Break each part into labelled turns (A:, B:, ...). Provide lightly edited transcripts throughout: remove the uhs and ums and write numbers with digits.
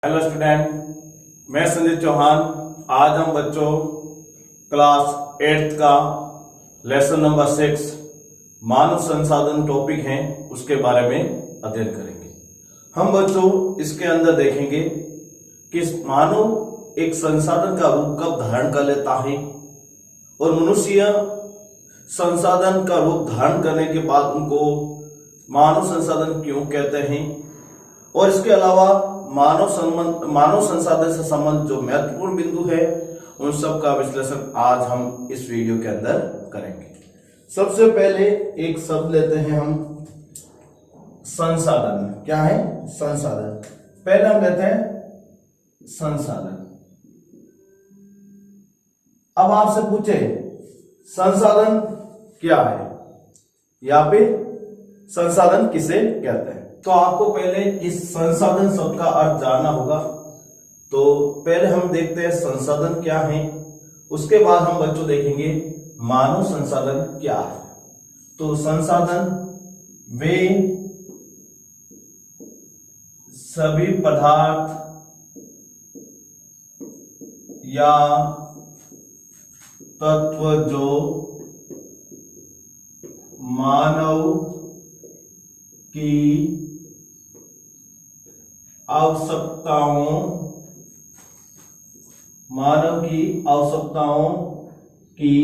A: Hello student, मैं संजय चौहान। आज हम बच्चों क्लास 8th का लेसन नंबर 6 मानव संसाधन टॉपिक है उसके बारे में अध्ययन करेंगे। हम बच्चों इसके अंदर देखेंगे कि मानव एक संसाधन का रूप कब धारण कर लेता है और मनुष्य संसाधन का रूप धारण करने के बाद उनको मानव संसाधन क्यों कहते हैं, और इसके अलावा मानव संसाधन से संबंधित जो महत्वपूर्ण बिंदु है उन सब का विश्लेषण आज हम इस वीडियो के अंदर करेंगे। सबसे पहले एक शब्द लेते हैं हम, संसाधन। क्या है? संसाधन। पहले हम लेते हैं संसाधन। अब आपसे पूछे संसाधन क्या है या फिर संसाधन किसे कहते हैं, तो आपको पहले इस संसाधन शब्द का अर्थ जानना होगा। तो पहले हम देखते हैं संसाधन क्या है, उसके बाद हम बच्चों देखेंगे मानव संसाधन क्या है। तो संसाधन वे सभी पदार्थ या तत्व जो मानव की आवश्यकताओं की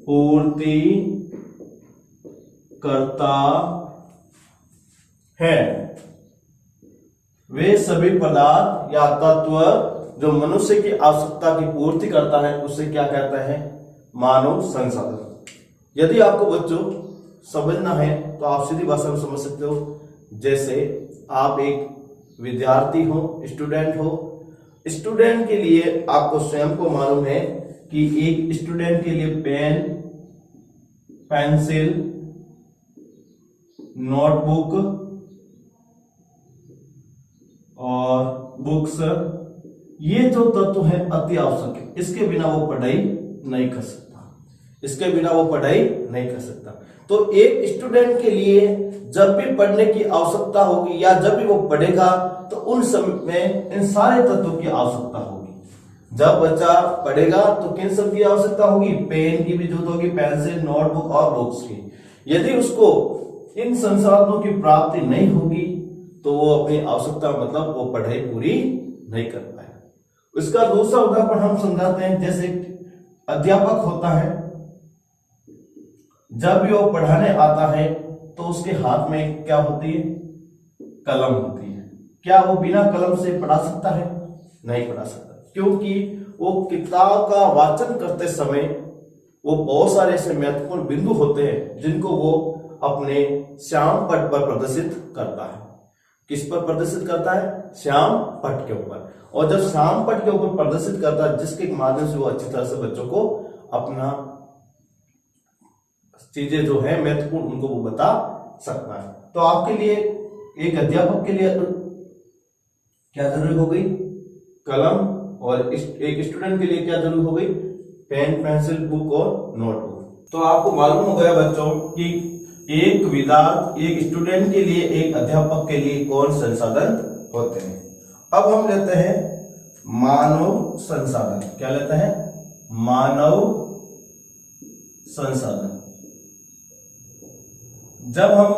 A: पूर्ति करता है। वे सभी पदार्थ या तत्व जो मनुष्य की आवश्यकता की पूर्ति करता है उसे क्या कहते हैं? मानव संसाधन। यदि आपको बच्चों समझना है तो आप सीधी भाषा में समझ सकते हो। जैसे आप एक विद्यार्थी हो, स्टूडेंट हो। स्टूडेंट के लिए आपको स्वयं को मालूम है कि एक स्टूडेंट के लिए पेन, पेंसिल, नोटबुक और बुक्स, ये जो तत्व है अति आवश्यक है। इसके बिना वो पढ़ाई नहीं कर सकता। तो एक स्टूडेंट के लिए जब भी पढ़ने की आवश्यकता होगी या जब भी वो पढ़ेगा तो उन समय में इन सारे तत्वों की आवश्यकता होगी। जब बच्चा पढ़ेगा तो किन सब की आवश्यकता होगी? पेन की भी जरूरत होगी, पेंसिल, नोटबुक और बुक्स की। यदि उसको इन संसाधनों की प्राप्ति नहीं होगी तो वो अपनी आवश्यकता मतलब वो पढ़ाई पूरी नहीं कर पाएगा। इसका दूसरा उदाहरण हम समझाते हैं। जैसे अध्यापक होता है, जब भी वो पढ़ाने आता है तो उसके हाथ में क्या होती है? कलम होती है। क्या वो बिना कलम से पढ़ा सकता है? नहीं पढ़ा सकता, क्योंकि वो किताब का वाचन करते समय वो बहुत सारे ऐसे महत्वपूर्ण बिंदु होते हैं जिनको वो अपने श्याम पट पर प्रदर्शित करता है। किस पर प्रदर्शित करता है? श्याम पट के ऊपर। और जब श्याम पट के ऊपर प्रदर्शित करता है जिसके माध्यम से वो अच्छी तरह से बच्चों को अपना चीजें जो है महत्वपूर्ण उनको वो बता सकता है। तो आपके लिए एक अध्यापक के लिए क्या जरूरी हो गई? कलम। और एक स्टूडेंट के लिए क्या जरूरी हो गई? पेन, पेंसिल, बुक और नोटबुक। तो आपको मालूम हो गया बच्चों कि एक स्टूडेंट के लिए, एक अध्यापक के लिए कौन संसाधन होते हैं। अब हम लेते हैं मानव संसाधन। क्या लेते हैं? मानव संसाधन। जब हम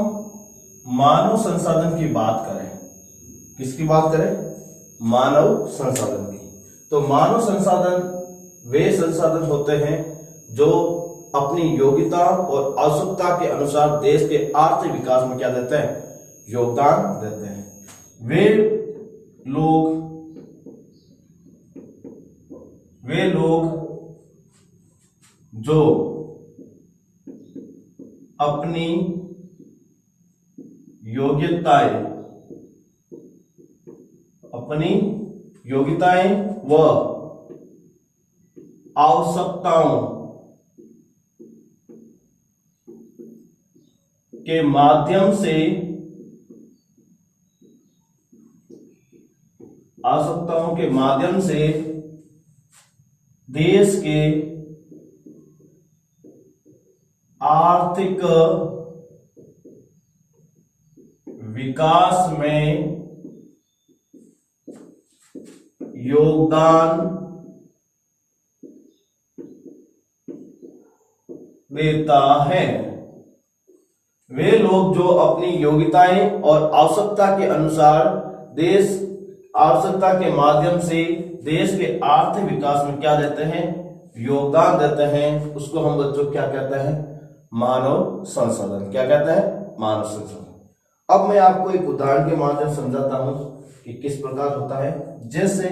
A: मानव संसाधन की बात करें, किसकी बात करें? मानव संसाधन की। तो मानव संसाधन वे संसाधन होते हैं जो अपनी योग्यता और आवश्यकता के अनुसार देश के आर्थिक विकास में क्या देते हैं? योगदान देते हैं। वे लोग जो अपनी योग्यताएं व आवश्यकताओं के माध्यम से देश के आर्थिक विकास में योगदान देता है। वे लोग जो अपनी योग्यताएं और आवश्यकता के अनुसार देश आवश्यकता के माध्यम से देश के आर्थिक विकास में क्या देते हैं, योगदान देते हैं, उसको हम बच्चों क्या कहते हैं, मानव संसाधन। क्या कहते हैं, मानव संसाधन। अब मैं आपको एक उदाहरण के माध्यम समझाता हूं कि किस प्रकार होता है। जैसे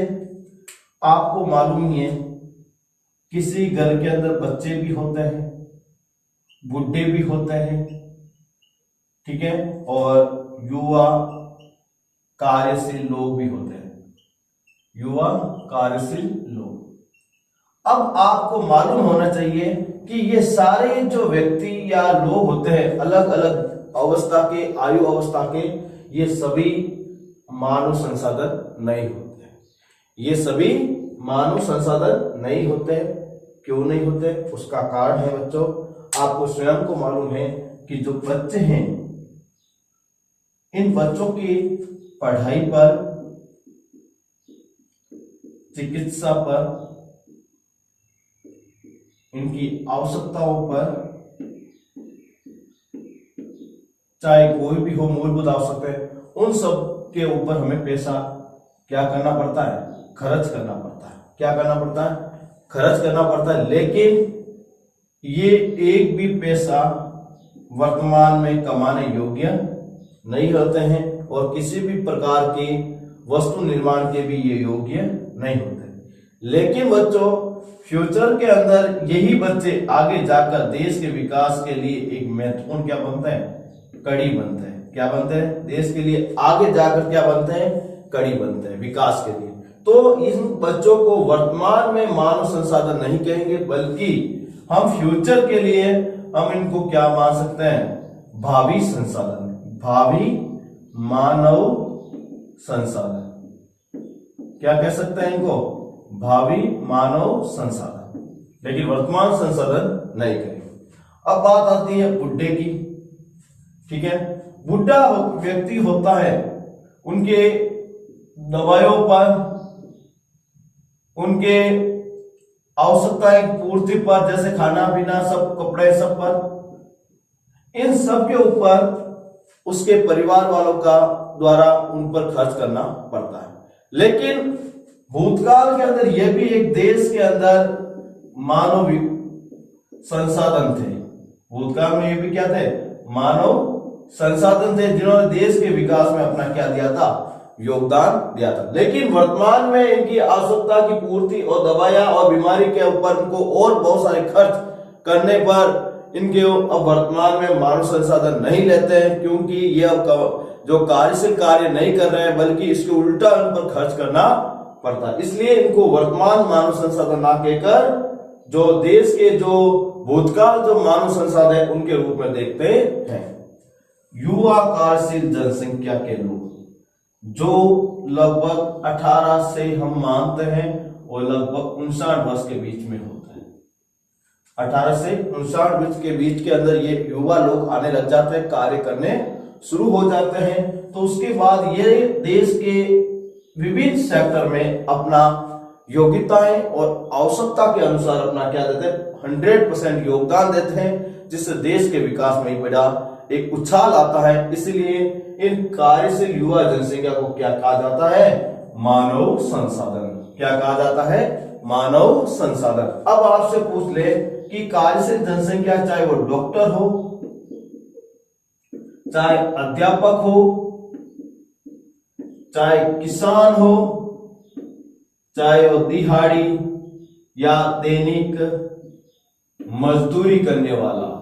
A: आपको मालूम ही है, किसी घर के अंदर बच्चे भी होते हैं, बुढ़े भी होते हैं, ठीक है, और युवा कार्यशील लोग भी होते हैं, युवा कार्यशील लोग। अब आपको मालूम होना चाहिए कि ये सारे जो व्यक्ति या लोग होते हैं अलग अलग अवस्था के, आयु अवस्था के, ये सभी मानव संसाधन नहीं होते। ये सभी मानव संसाधन नहीं होते। क्यों नहीं होते, उसका कारण है बच्चों, आपको स्वयं को मालूम है कि जो बच्चे हैं, इन बच्चों की पढ़ाई पर, चिकित्सा पर, इनकी आवश्यकताओं पर, चाहे कोई भी हो मूलभूत आवश्यकताएं, उन सब के ऊपर हमें पैसा क्या करना पड़ता है, खर्च करना पड़ता है। क्या करना पड़ता है, खर्च करना पड़ता है। लेकिन ये एक भी पैसा वर्तमान में कमाने योग्य नहीं होते हैं और किसी भी प्रकार की वस्तु निर्माण के भी ये योग्य नहीं होते। लेकिन बच्चों, फ्यूचर के अंदर यही बच्चे आगे जाकर देश के विकास के लिए एक महत्वपूर्ण क्या बनते हैं, कड़ी बनते हैं। क्या बनते हैं, देश के लिए आगे जाकर क्या बनते हैं, कड़ी बनते हैं विकास के लिए। तो इन बच्चों को वर्तमान में मानव संसाधन नहीं कहेंगे, बल्कि हम फ्यूचर के लिए हम इनको क्या मान सकते हैं, भावी संसाधन, भावी मानव संसाधन। क्या कह सकते हैं इनको, भावी मानव संसाधन, लेकिन वर्तमान संसाधन नहीं करेंगे। अब बात आती है बुढ़े की, ठीक है। बुढ़ा व्यक्ति होता है, उनके दवाइयों पर, उनके आवश्यकताएं पूर्ति पर, जैसे खाना पीना, सब कपड़े, सब पर, इन सब के ऊपर उसके परिवार वालों का द्वारा उन पर खर्च करना पड़ता है। लेकिन भूतकाल के अंदर यह भी एक देश के अंदर मानव संसाधन थे। भूतकाल में ये भी क्या थे, मानव संसाधन थे, जिन्होंने देश के विकास में अपना क्या दिया था, योगदान दिया था। लेकिन वर्तमान में इनकी आवश्यकता की पूर्ति और दवाइयां और बीमारी के ऊपर इनको और बहुत सारे खर्च करने पर इनके अब वर्तमान में मानव संसाधन नहीं लेते हैं, क्योंकि ये अब जो कार्यशील कार्य नहीं कर रहे हैं, बल्कि इसके उल्टा उन पर खर्च करना पड़ता है। इसलिए इनको वर्तमान मानव संसाधन ना कहकर जो देश के जो भूतकाल जो मानव संसाधन है उनके रूप में देखते हैं। युवा कार्यशील जनसंख्या के लोग जो लगभग 18 से हम मानते हैं और लगभग 59 वर्ष के बीच में होते हैं। 18 से 59 वर्ष के बीच के अंदर ये युवा लोग आने लग जाते हैं, कार्य करने शुरू हो जाते हैं। तो उसके बाद ये देश के विभिन्न सेक्टर में अपना योग्यताएं और आवश्यकता के अनुसार अपना क्या देते हैं, 100% योगदान देते हैं, जिससे देश के विकास में बड़ा एक उछाल आता है। इसलिए इन कार्यशील युवा जनसंख्या को क्या कहा जाता है, मानव संसाधन। क्या कहा जाता है, मानव संसाधन। अब आपसे पूछ ले कि कार्यशील जनसंख्या चाहे वो डॉक्टर हो, चाहे अध्यापक हो, चाहे किसान हो, चाहे वो दिहाड़ी या दैनिक मजदूरी करने वाला,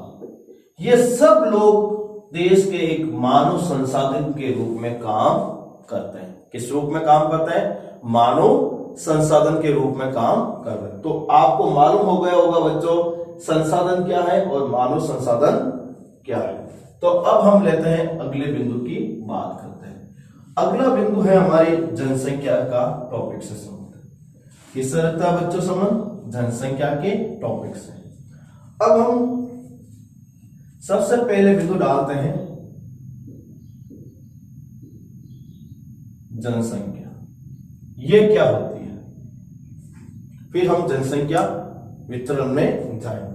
A: ये सब लोग देश के एक मानव संसाधन के रूप में काम करते हैं। किस रूप में काम करते हैं, मानव संसाधन के रूप में काम कर रहे हैं। तो आपको मालूम हो गया होगा बच्चों, संसाधन क्या है और मानव संसाधन क्या है। तो अब हम लेते हैं अगले बिंदु की बात करते हैं। अगला बिंदु है हमारी जनसंख्या का टॉपिक से संबंधित। किससे रखता है बच्चों संबंध, जनसंख्या के टॉपिक से। अब हम सबसे पहले बिंदु डालते हैं जनसंख्या। ये क्या होती है, फिर हम जनसंख्या वितरण में जाएंगे।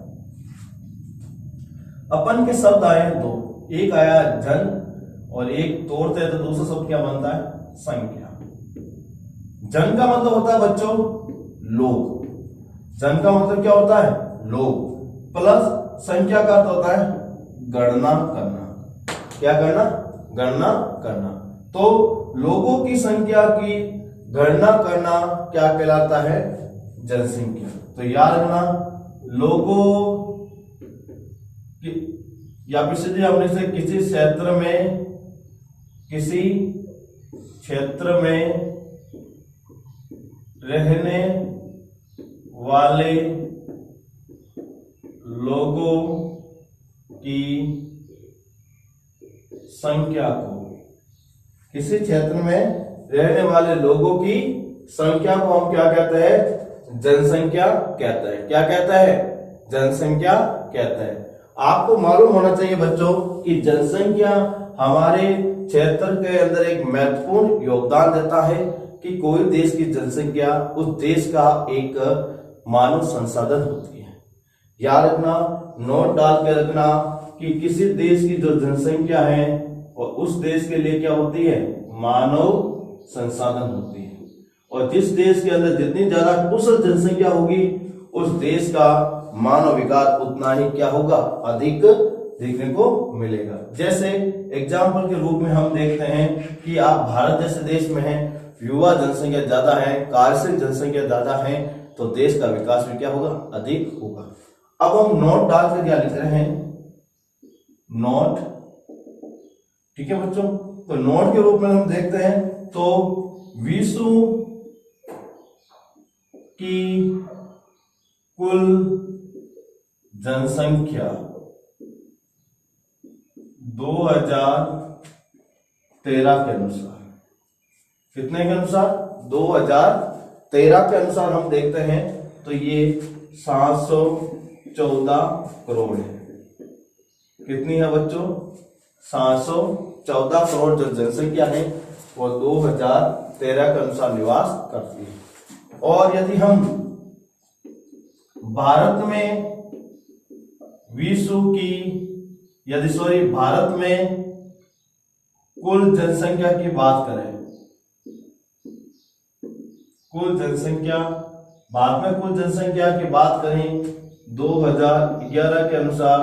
A: अपन के शब्द आए हैं दो, एक आया जन और एक तोड़ते हैं तो दूसरा शब्द क्या बनता है? संख्या। जन का मतलब होता है बच्चों लोग, जन का मतलब क्या होता है? लोग, प्लस संख्या का अर्थ होता है गणना करना। क्या करना? गणना करना। तो लोगों की संख्या की गणना करना क्या कहलाता है? जनसंख्या। तो याद रखना, लोगों की, या फिर सीधे हमने से किसी क्षेत्र में रहने वाले लोगों की संख्या को, किसी क्षेत्र में रहने वाले लोगों की संख्या को हम क्या कहते हैं? जनसंख्या कहते हैं। क्या कहता है? जनसंख्या कहता है। आपको मालूम होना चाहिए बच्चों कि जनसंख्या हमारे क्षेत्र के अंदर एक महत्वपूर्ण योगदान देता है कि कोई देश की जनसंख्या उस देश का एक मानव संसाधन होती है। याद रखना, नोट डाल के रखना कि किसी देश की जो जनसंख्या है और उस देश के लिए क्या होती है? मानव संसाधन होती है। और जिस देश के अंदर जितनी ज्यादा कुशल जनसंख्या होगी उस देश का मानव विकास उतना ही क्या होगा? अधिक देखने को मिलेगा। जैसे एग्जाम्पल के रूप में हम देखते हैं कि आप भारत जैसे देश में हैं, युवा जनसंख्या ज्यादा है, कार्यशील जनसंख्या ज्यादा है, तो देश का विकास भी क्या होगा? अधिक होगा। अब हम नोट डाल कर क्या लिख रहे हैं? नोट। ठीक है बच्चों, तो नोट के रूप में हम देखते हैं तो विश्व की कुल जनसंख्या 2013 के अनुसार, कितने के अनुसार? 2013 के अनुसार हम देखते हैं तो ये 714 करोड़ है। कितनी है बच्चों? 714 करोड़ जो जनसंख्या है वो 2013 के अनुसार निवास करती है। और यदि हम भारत में भारत में कुल जनसंख्या की बात करें, भारत में कुल जनसंख्या की बात करें 2011 के अनुसार,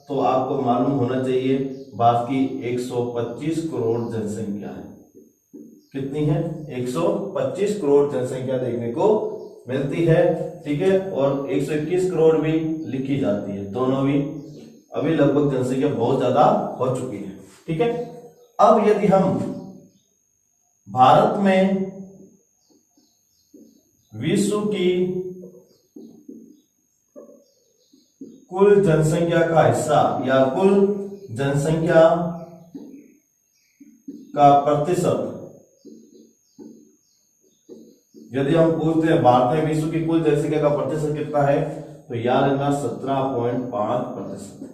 A: तो आपको मालूम होना चाहिए भारत की 125 करोड़ जनसंख्या है। कितनी है? 125 करोड़ जनसंख्या देखने को मिलती है। ठीक है, और 121 करोड़ भी लिखी जाती है, दोनों भी अभी लगभग जनसंख्या बहुत ज्यादा हो चुकी है। ठीक है, अब यदि हम भारत में विश्व की कुल जनसंख्या का हिस्सा या कुल जनसंख्या का प्रतिशत यदि हम पूछते हैं भारत में विश्व की कुल जनसंख्या का प्रतिशत कितना है, तो याद रखना 17.5%।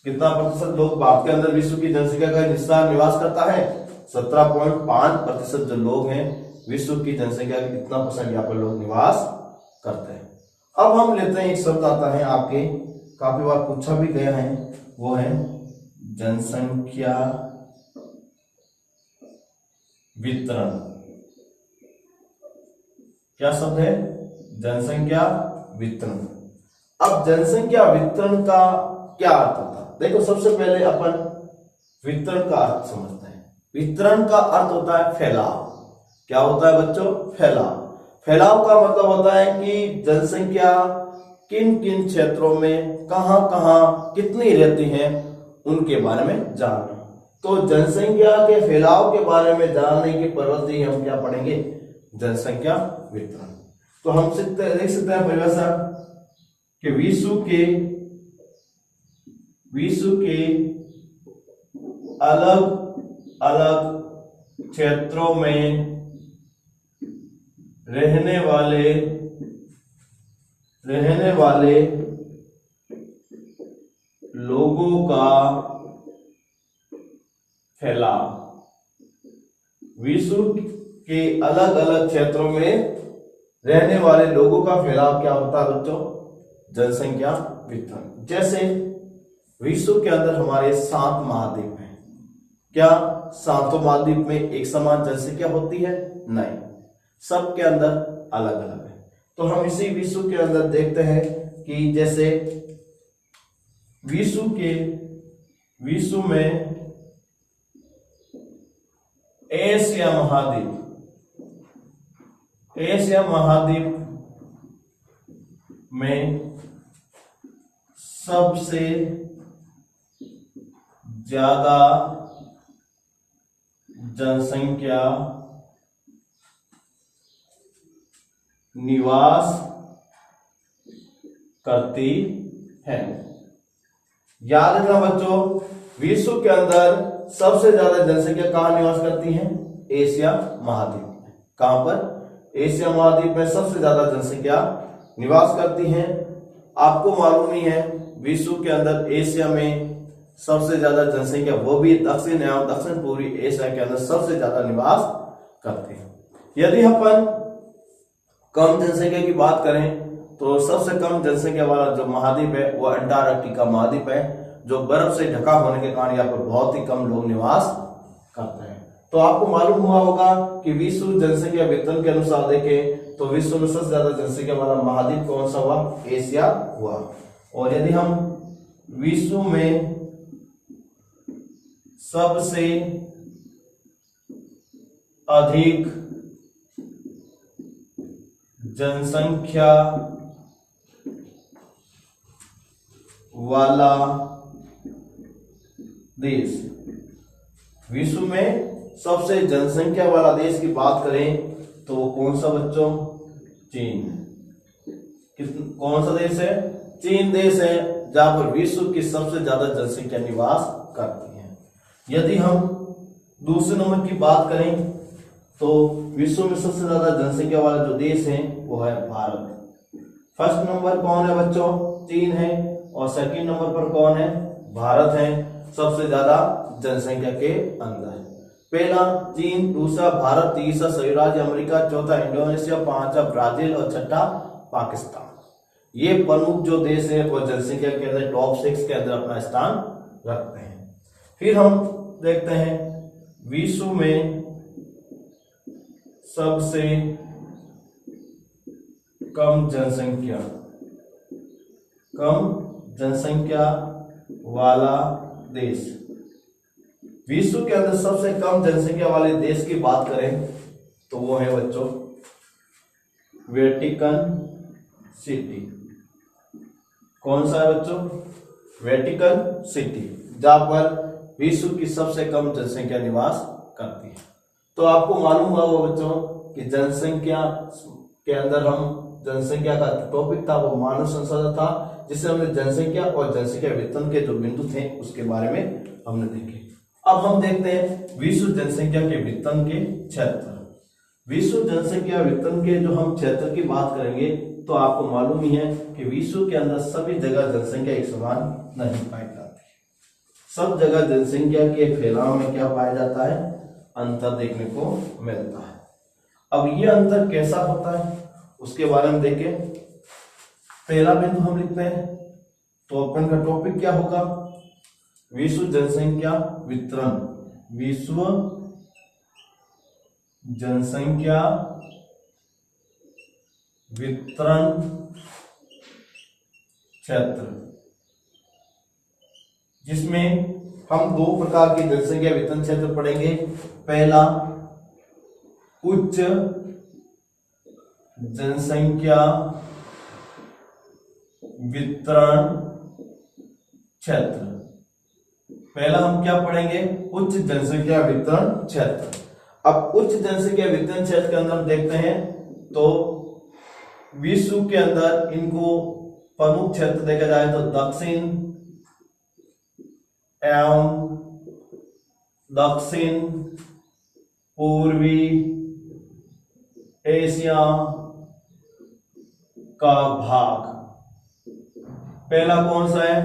A: कितना प्रतिशत लोग भारत के अंदर विश्व की जनसंख्या का हिस्सा निवास करता है? 17.5% जो लोग हैं विश्व की जनसंख्या के कितना परसेंट यहाँ पर लोग निवास करते हैं। अब हम लेते हैं, एक शब्द आता है आपके काफी बार पूछा भी गया है, वो है जनसंख्या वितरण। क्या शब्द है? जनसंख्या वितरण। अब जनसंख्या वितरण का क्या अर्थ होता है? देखो, सबसे पहले अपन वितरण का अर्थ समझते हैं। वितरण का अर्थ होता है फैलाव। क्या होता है बच्चों? फैलाव। फैलाव का मतलब होता है कि जनसंख्या किन किन क्षेत्रों में कहां कहां कितनी रहती है उनके बारे में जानना। तो जनसंख्या के फैलाव के बारे में जानने की प्रवृत्ति हम क्या पढ़ेंगे? जनसंख्या वितरण। तो हम देख सकते हैं परिभाषा कि विश्व के अलग अलग क्षेत्रों में रहने वाले लोगों का फैलाव। विश्व के अलग अलग क्षेत्रों में रहने वाले लोगों का फैलाव क्या होता है बच्चों? जनसंख्या वितरण। जैसे विश्व के अंदर हमारे 7 महाद्वीप हैं, क्या सातों महाद्वीप में एक समान जनसंख्या होती है? नहीं, सबके अंदर अलग अलग है। तो हम इसी विश्व के अंदर देखते हैं कि जैसे विश्व में एशिया महाद्वीप में सबसे ज्यादा जनसंख्या निवास करती है। याद रखना बच्चों, विश्व के अंदर सबसे ज्यादा जनसंख्या कहां निवास करती है? एशिया महाद्वीप में। कहां पर? एशिया महाद्वीप में सबसे ज्यादा जनसंख्या निवास करती है। आपको मालूम ही है विश्व के अंदर एशिया में सबसे ज्यादा जनसंख्या, वो भी दक्षिण एवं दक्षिण पूर्वी एशिया के अंदर सबसे ज्यादा निवास करते हैं। यदि अपन कम जनसंख्या की बात करें तो सबसे कम जनसंख्या वाला जो महाद्वीप है वो अंटार्कटिका महाद्वीप है, जो बर्फ से ढका होने के कारण यहाँ पर बहुत ही कम लोग निवास करते हैं। तो आपको मालूम हुआ होगा कि विश्व जनसंख्या वितरण के अनुसार देखें तो विश्व में सबसे ज्यादा जनसंख्या वाला महाद्वीप कौन सा हुआ? एशिया हुआ। और यदि हम विश्व में सबसे अधिक जनसंख्या वाला देश, विश्व में सबसे जनसंख्या वाला देश की बात करें तो वो कौन सा बच्चों? चीन। कौन सा देश है? चीन देश है, जहां पर विश्व की सबसे ज्यादा जनसंख्या निवास करती है। यदि हम दूसरे नंबर की बात करें तो विश्व में सबसे ज्यादा जनसंख्या वाला जो देश है वो है भारत। फर्स्ट नंबर कौन है बच्चों? चीन है, और सेकंड नंबर पर कौन है? भारत है, सबसे ज्यादा जनसंख्या के अंदर। पहला चीन, दूसरा भारत, तीसरा संयुक्त राज्य अमेरिका, चौथा इंडोनेशिया, पांचवा ब्राजील और छठा पाकिस्तान। ये प्रमुख जो देश है वो जनसंख्या के अंदर टॉप 6 के अंदर अपना स्थान रखते हैं। फिर हम देखते हैं विश्व में सबसे कम जनसंख्या वाला देश। विश्व के अंदर सबसे कम जनसंख्या वाले देश की बात करें तो वो है बच्चों वेटिकन सिटी। कौन सा है बच्चों? वेटिकन सिटी, जहां पर विश्व की सबसे कम जनसंख्या निवास करती है। तो आपको मालूम हुआ बच्चों कि जनसंख्या के अंदर हम जनसंख्या का टॉपिक था वो मानव संसाधन था, जिससे हमने जनसंख्या और जनसंख्या वितरण के जो बिंदु थे उसके बारे में हमने देखे। अब हम देखते हैं विश्व जनसंख्या के वितरण के क्षेत्र। विश्व जनसंख्या वितरण के जो हम क्षेत्र की बात करेंगे तो आपको मालूम ही है कि विश्व के अंदर सभी जगह जनसंख्या एक समान नहीं पाई जाती। सब जगह जनसंख्या के फैलाव में क्या पाया जाता है? अंतर देखने को मिलता है। अब ये अंतर कैसा होता है उसके बारे में देखें। पहला बिंदु हम लिखते हैं तो अपन का टॉपिक क्या होगा? विश्व जनसंख्या वितरण। विश्व जनसंख्या वितरण क्षेत्र, जिसमें हम 2 प्रकार की जनसंख्या वितरण क्षेत्र पढ़ेंगे। पहला उच्च जनसंख्या वितरण क्षेत्र। पहला हम क्या पढ़ेंगे? उच्च जनसंख्या वितरण क्षेत्र। अब उच्च जनसंख्या वितरण क्षेत्र के अंदर देखते हैं तो विश्व के अंदर इनको प्रमुख क्षेत्र देखा जाए तो दक्षिण पूर्वी एशिया का भाग। पहला कौन सा है?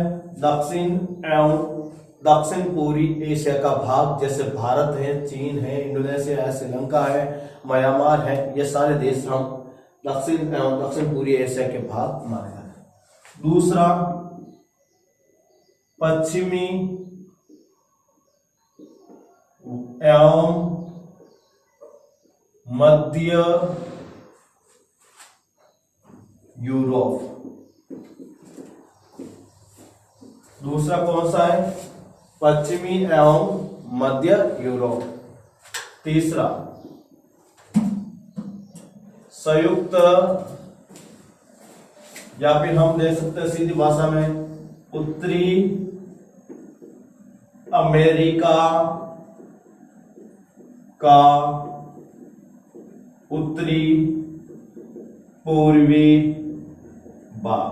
A: दक्षिण पूर्वी एशिया का भाग, जैसे भारत है, चीन है, इंडोनेशिया है, श्रीलंका है, म्यांमार है, ये सारे देश हम दक्षिण एवं दक्षिण पूर्वी एशिया के भाग माने जाते हैं। दूसरा, पश्चिमी एवं मध्य यूरोप। दूसरा कौन सा है? पश्चिमी एवं मध्य यूरोप। तीसरा, संयुक्त, या फिर हम देख सकते हैं सीधी भाषा में उत्तरी अमेरिका का उत्तरी पूर्वी भाग।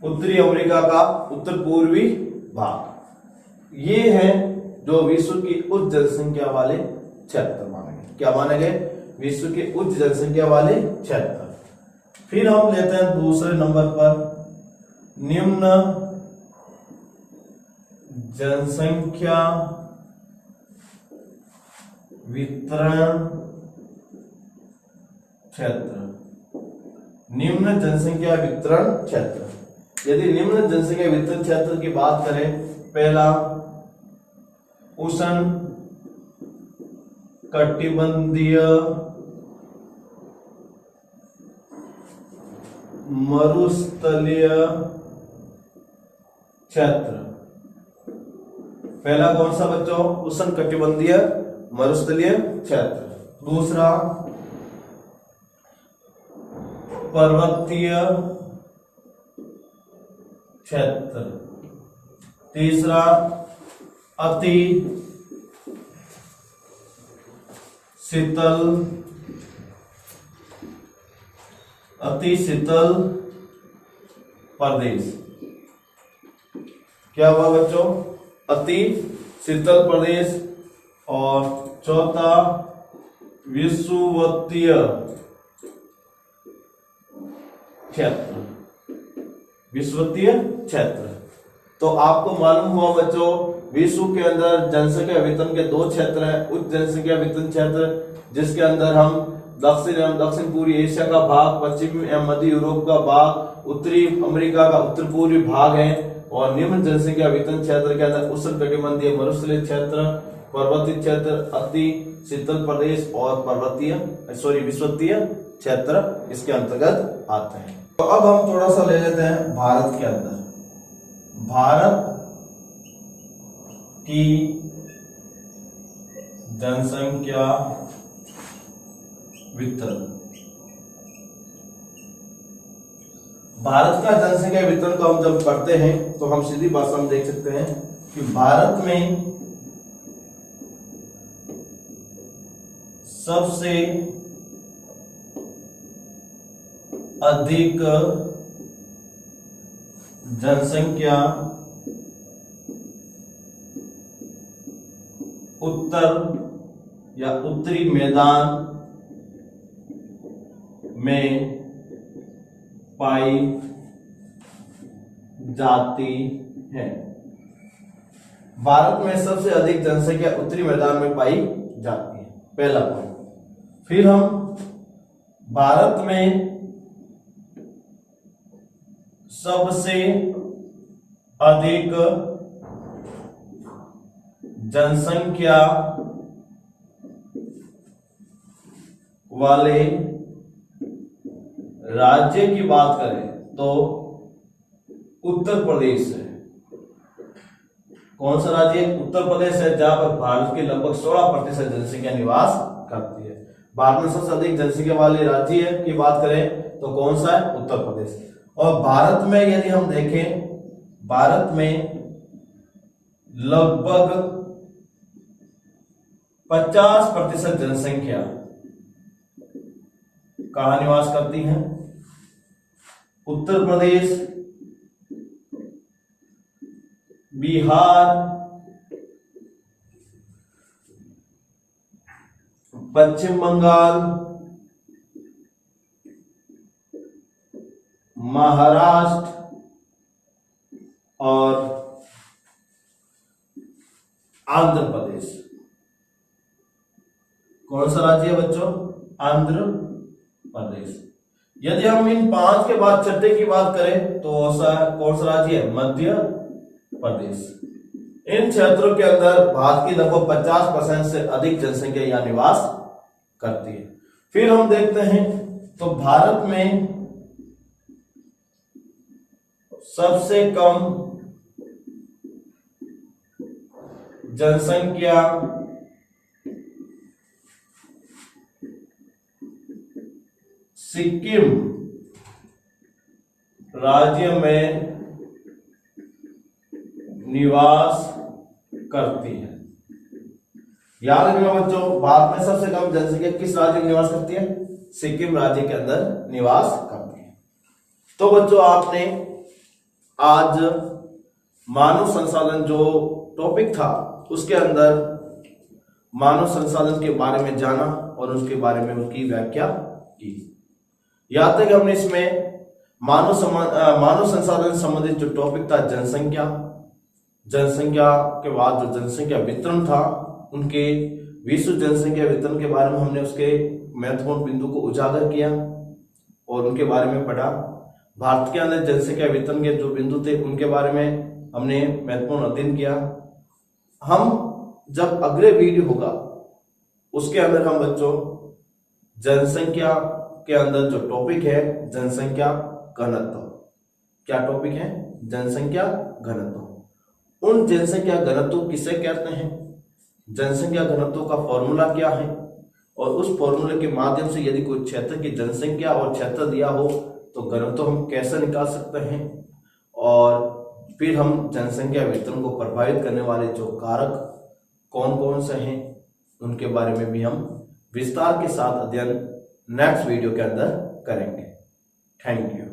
A: उत्तरी अमेरिका का उत्तर पूर्वी भाग ये है जो विश्व की उच्च जनसंख्या वाले क्षेत्र माने गए। क्या माने गए? विश्व के उच्च जनसंख्या वाले क्षेत्र। फिर हम लेते हैं दूसरे नंबर पर निम्न जनसंख्या वितरण क्षेत्र। निम्न जनसंख्या वितरण क्षेत्र। यदि निम्न जनसंख्या वितरण क्षेत्र की बात करें, पहला उष्ण कटिबंधीय मरुस्थलीय क्षेत्र। पहला कौन सा बच्चों? उष्ण कटिबंधीय मरुस्थलीय क्षेत्र। दूसरा, पर्वतीय क्षेत्र। तीसरा, अति शीतल प्रदेश। क्या हुआ बच्चों? अति शीतल प्रदेश। और चौथा, विषुवतीय क्षेत्र। विषुवतीय क्षेत्र। तो आपको मालूम हुआ बच्चों, विश्व के अंदर जनसंख्या वितरण के दो क्षेत्र हैं। उच्च जनसंख्या वितरण क्षेत्र जिसके अंदर हम दक्षिण एवं दक्षिण पूर्वी एशिया का भाग, पश्चिमी एवं मध्य यूरोप का भाग, उत्तरी अमेरिका का उत्तर पूर्वी भाग है। और निम्न जनसंख्या वितरण क्षेत्र के अंदर उष्ण कटिबंधीय मरुस्थलीय क्षेत्र, पर्वतीय क्षेत्र, अति शीतल प्रदेश और विषुवतीय क्षेत्र इसके अंतर्गत आते हैं। तो अब हम थोड़ा सा ले लेते हैं भारत के अंदर। भारत की जनसंख्या वितरण। भारत का जनसंख्या वितरण को हम जब पढ़ते हैं तो हम सीधी भाषा में देख सकते हैं कि भारत में सबसे अधिक जनसंख्या उत्तर या उत्तरी मैदान में पाई जाती है। भारत में सबसे अधिक जनसंख्या उत्तरी मैदान में पाई जाती है, पहला पॉइंट। फिर हम भारत में सबसे अधिक जनसंख्या वाले राज्य की बात करें तो उत्तर प्रदेश है। कौन सा राज्य? उत्तर प्रदेश है, जहां पर भारत की लगभग 16% जनसंख्या निवास करती है। भारत में सबसे अधिक जनसंख्या वाले राज्य की बात करें तो कौन सा है? उत्तर प्रदेश। और भारत में यदि हम देखें, भारत में लगभग 50% जनसंख्या कहां निवास करती है? उत्तर प्रदेश, बिहार, पश्चिम बंगाल, महाराष्ट्र और आंध्र प्रदेश। कौन सा राज्य है बच्चों? आंध्र प्रदेश। यदि हम इन 5 के बाद छठे की बात करें तो कौन सा राज्य है? मध्य प्रदेश। इन क्षेत्रों के अंदर भारत की लगभग 50% से अधिक जनसंख्या यहाँ निवास करती है। फिर हम देखते हैं तो भारत में सबसे कम जनसंख्या सिक्किम राज्य में निवास करती है। याद रखना बच्चों, भारत में सबसे कम जनसंख्या किस राज्य में निवास करती है? सिक्किम राज्य के अंदर निवास करती है। तो बच्चों, आपने आज मानव संसाधन जो टॉपिक था उसके अंदर मानव संसाधन के बारे में जाना और उसके बारे में उसकी व्याख्या की। याद तक हमने इसमें मानव संसाधन संबंधित जो टॉपिक था जनसंख्या के बाद जो जनसंख्या वितरण था, उनके विश्व जनसंख्या वितरण के बारे में हमने उसके महत्वपूर्ण बिंदु को उजागर किया और उनके बारे में पढ़ा। भारत के अंदर जनसंख्या वितरण के जो बिंदु थे उनके बारे में हमने महत्वपूर्ण अध्ययन किया। हम जब अगले वीडियो होगा उसके अंदर हम बच्चों जनसंख्या के अंदर जो टॉपिक है जनसंख्या घनत्व, क्या टॉपिक है? जनसंख्या घनत्व। उन जनसंख्या घनत्व किसे कहते हैं, जनसंख्या घनत्व का फॉर्मूला क्या है, और उस फॉर्मूले के माध्यम से यदि कोई क्षेत्र की जनसंख्या और क्षेत्र दिया हो तो घनत्व हम कैसे निकाल सकते हैं, और फिर हम जनसंख्या वितरण को प्रभावित करने वाले जो कारक कौन कौन से हैं उनके बारे में भी हम विस्तार के साथ अध्ययन नेक्स्ट वीडियो के अंदर करेंगे। Thank you.